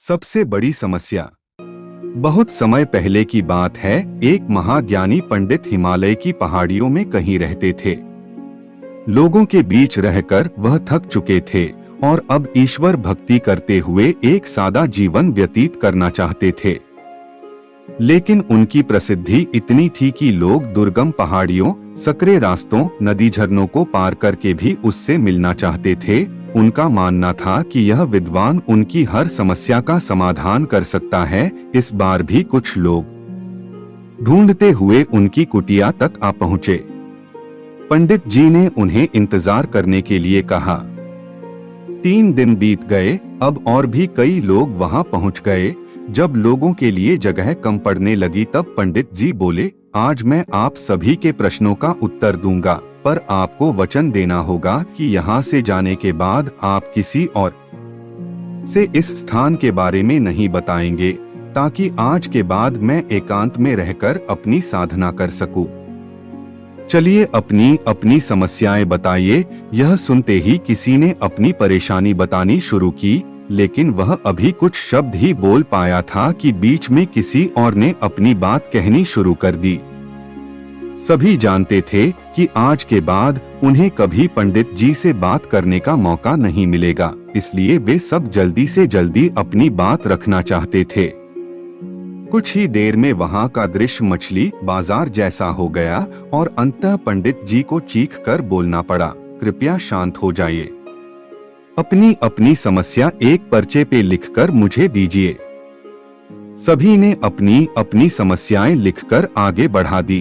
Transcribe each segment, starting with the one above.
सबसे बड़ी समस्या। बहुत समय पहले की बात है। एक महाज्ञानी पंडित हिमालय की पहाड़ियों में कहीं रहते थे। लोगों के बीच रहकर वह थक चुके थे और अब ईश्वर भक्ति करते हुए एक सादा जीवन व्यतीत करना चाहते थे। लेकिन उनकी प्रसिद्धि इतनी थी कि लोग दुर्गम पहाड़ियों, सकरे रास्तों, नदी झरनों को पार करके भी उससे मिलना चाहते थे। उनका मानना था कि यह विद्वान उनकी हर समस्या का समाधान कर सकता है। इस बार भी कुछ लोग ढूंढते हुए उनकी कुटिया तक आ पहुंचे। पंडित जी ने उन्हें इंतजार करने के लिए कहा। 3 दिन बीत गए। अब और भी कई लोग वहां पहुंच गए। जब लोगों के लिए जगह कम पड़ने लगी तब पंडित जी बोले, आज मैं आप सभी के प्रश्नों का उत्तर दूंगा, पर आपको वचन देना होगा कि यहाँ से जाने के बाद आप किसी और से इस स्थान के बारे में नहीं बताएंगे, ताकि आज के बाद मैं एकांत में रहकर अपनी साधना कर सकूं। चलिए अपनी अपनी समस्याएं बताइए। यह सुनते ही किसी ने अपनी परेशानी बतानी शुरू की, लेकिन वह अभी कुछ शब्द ही बोल पाया था कि बीच में किसी और ने अपनी बात कहनी शुरू कर दी। सभी जानते थे कि आज के बाद उन्हें कभी पंडित जी से बात करने का मौका नहीं मिलेगा, इसलिए वे सब जल्दी से जल्दी अपनी बात रखना चाहते थे। कुछ ही देर में वहां का दृश्य मछली बाजार जैसा हो गया और अंततः पंडित जी को चीख कर बोलना पड़ा, कृपया शांत हो जाइए। अपनी अपनी समस्या एक पर्चे पे लिखकर मुझे दीजिए। सभी ने अपनी अपनी समस्याएं लिखकर आगे बढ़ा दी।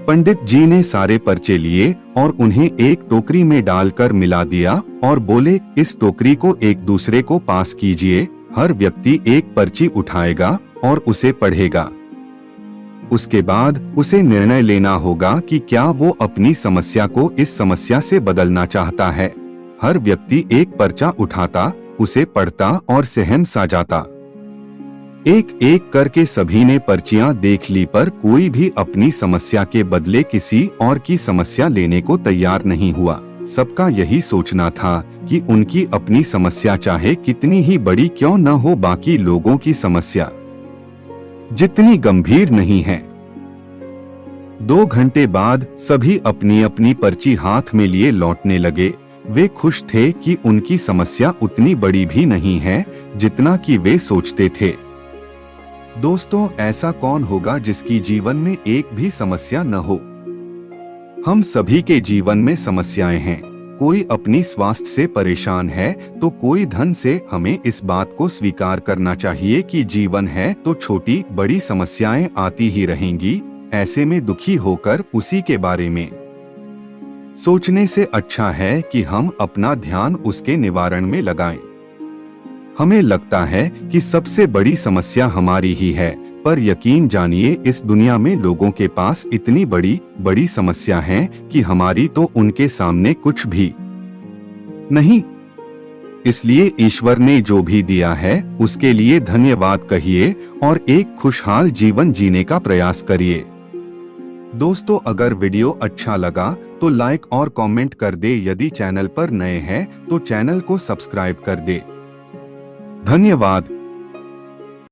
पंडित जी ने सारे पर्चे लिए और उन्हें एक टोकरी में डालकर मिला दिया और बोले, इस टोकरी को एक दूसरे को पास कीजिए। हर व्यक्ति एक पर्ची उठाएगा और उसे पढ़ेगा। उसके बाद उसे निर्णय लेना होगा कि क्या वो अपनी समस्या को इस समस्या से बदलना चाहता है। हर व्यक्ति एक पर्चा उठाता, उसे पढ़ता और सहम सा जाता। एक एक करके सभी ने पर्चियां देख ली, पर कोई भी अपनी समस्या के बदले किसी और की समस्या लेने को तैयार नहीं हुआ। सबका यही सोचना था कि उनकी अपनी समस्या चाहे कितनी ही बड़ी क्यों न हो, बाकी लोगों की समस्या जितनी गंभीर नहीं है। 2 घंटे बाद सभी अपनी अपनी पर्ची हाथ में लिए लौटने लगे। वे खुश थे कि उनकी समस्या उतनी बड़ी भी नहीं है जितना कि वे सोचते थे। दोस्तों, ऐसा कौन होगा जिसकी जीवन में एक भी समस्या न हो? हम सभी के जीवन में समस्याएं हैं। कोई अपनी स्वास्थ्य से परेशान है तो कोई धन से। हमें इस बात को स्वीकार करना चाहिए कि जीवन है तो छोटी बड़ी समस्याएं आती ही रहेंगी। ऐसे में दुखी होकर उसी के बारे में सोचने से अच्छा है कि हम अपना ध्यान उसके निवारण में लगाएं। हमें लगता है कि सबसे बड़ी समस्या हमारी ही है, पर यकीन जानिए इस दुनिया में लोगों के पास इतनी बड़ी बड़ी समस्या है कि हमारी तो उनके सामने कुछ भी नहीं। इसलिए ईश्वर ने जो भी दिया है उसके लिए धन्यवाद कहिए और एक खुशहाल जीवन जीने का प्रयास करिए। दोस्तों, अगर वीडियो अच्छा लगा तो लाइक और कमेंट कर दे। यदि चैनल पर नए हैं तो चैनल को सब्सक्राइब कर दे। धन्यवाद।